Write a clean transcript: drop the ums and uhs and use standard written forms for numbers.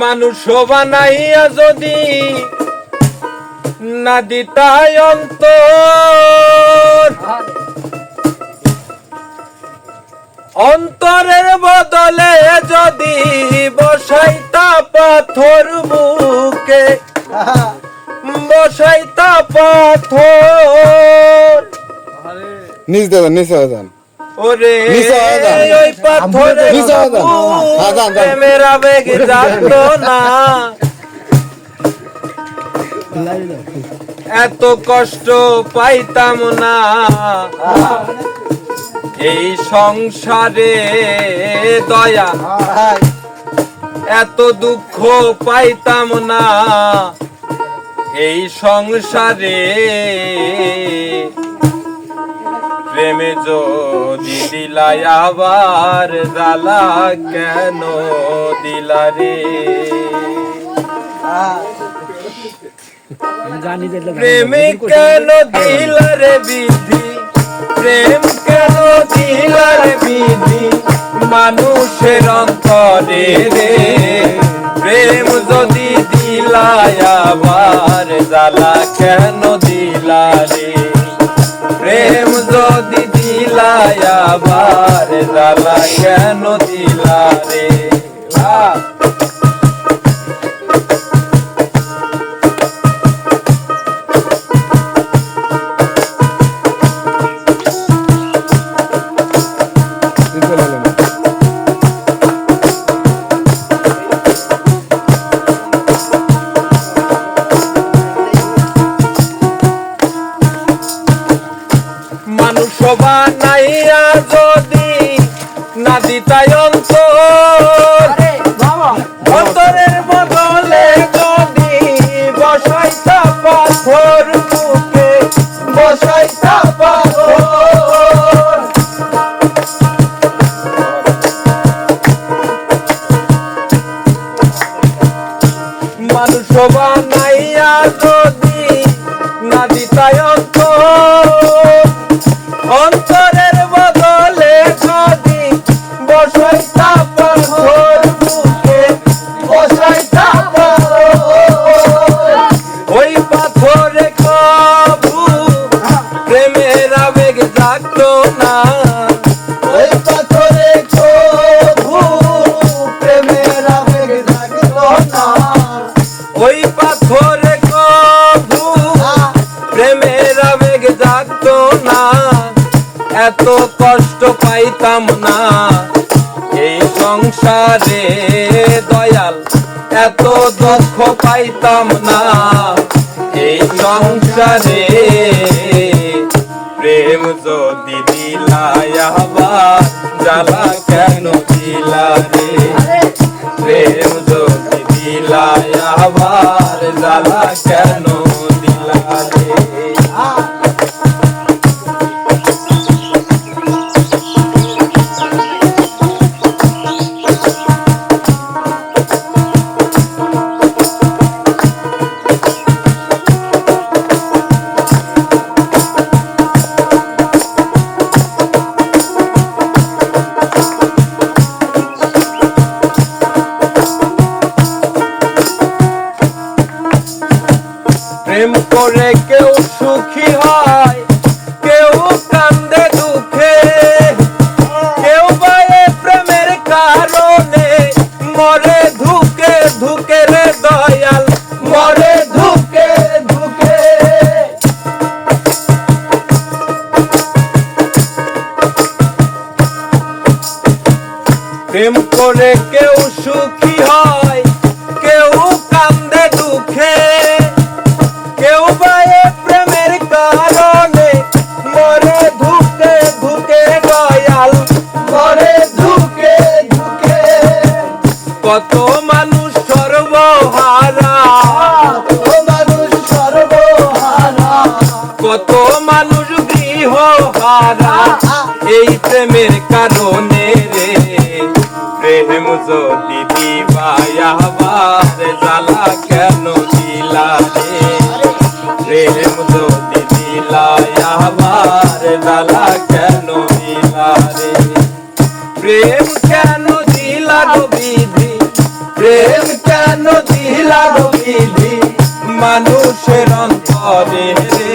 মানুষ বানাইয়া যদি না দিতাই অন্তর, অন্তরের বদলে যদি বসাইতা পাথর বুকে, বসাইতা পাথর। নিচ দেবেন, নিচে দেন। ওরে ওই পাথরের প্রেমের আবেগ জাগতো না, এত কষ্ট পাইতাম না এই সংসারে দয়া, এত দুঃখ পাইতাম না এই সংসারে। প্রেমে যদি দিলাই আবার জ্বালা কেন দিলা রে, প্রেমে কেন দিলা রে বিধি, প্রেম কেন দিলা রে বিধি মানুষের অন্তরে রে। প্রেম যদি দিলাই আবার জ্বালা কেন দিলা রে, প্রেম যদি দিলাই আবার জ্বালা কেন দিলা রে। মানুষ বানাইয়া যদি না দিতাই অন্তর, অন্তরের বদলে যদি বসাইতা পাথর বুকে, বসাইতা পাথর। মানুষ বানাইয়া যদি না দিতাই অন্তর, অন্তরের বদলে যদি বসাইতা পাথর বুকে, বসাইতা পাথর। ওই পাথরে কবু প্রেমের আবেগ জাগতো না, ওই পাথরে কবু প্রেমের আবেগ জাগতো না, ওই পাথরে কবু প্রেমের আবেগ জাগতো না, এত কষ্ট পাইতাম না এই সংসারে দয়াল, এত দুঃখ পাইতাম না এই সংসারে। প্রেম যদি দিলাই আবার জ্বালা কেন দিলা রে, প্রেম যদি দিলাই আবার জ্বালা কেন দিলা রে। প্রেম করে কেউ সুখী হয়, কেউ কান্দে দুঃখে, কেউ পায়ে প্রেমের কারণে মরে ধুকে ধুকে রে দয়াল, মরে ধুকে ধুকে। প্রেম করে কেউ সুখী হয়, কেউ কান্দে দুঃখে, কেউ পায়ে প্রেমের কারণে মরে ধুকে ধুকে দয়াল, মরে ধুকে ধুকে। কত মানুষ সর্বহারা, কত মানুষ সর্বহারা, কত মানুষ গৃহহারা এই প্রেমের কারণে রে। প্রেম যদি দিবাই আবার জ্বালা কেন দিলা রে, প্রেম যদি দিলাই আবার জ্বালা কেন দিলা রে। প্রেম কেন দিলা বিধি, প্রেম কেন দিলি মানুষের অন্তরে রে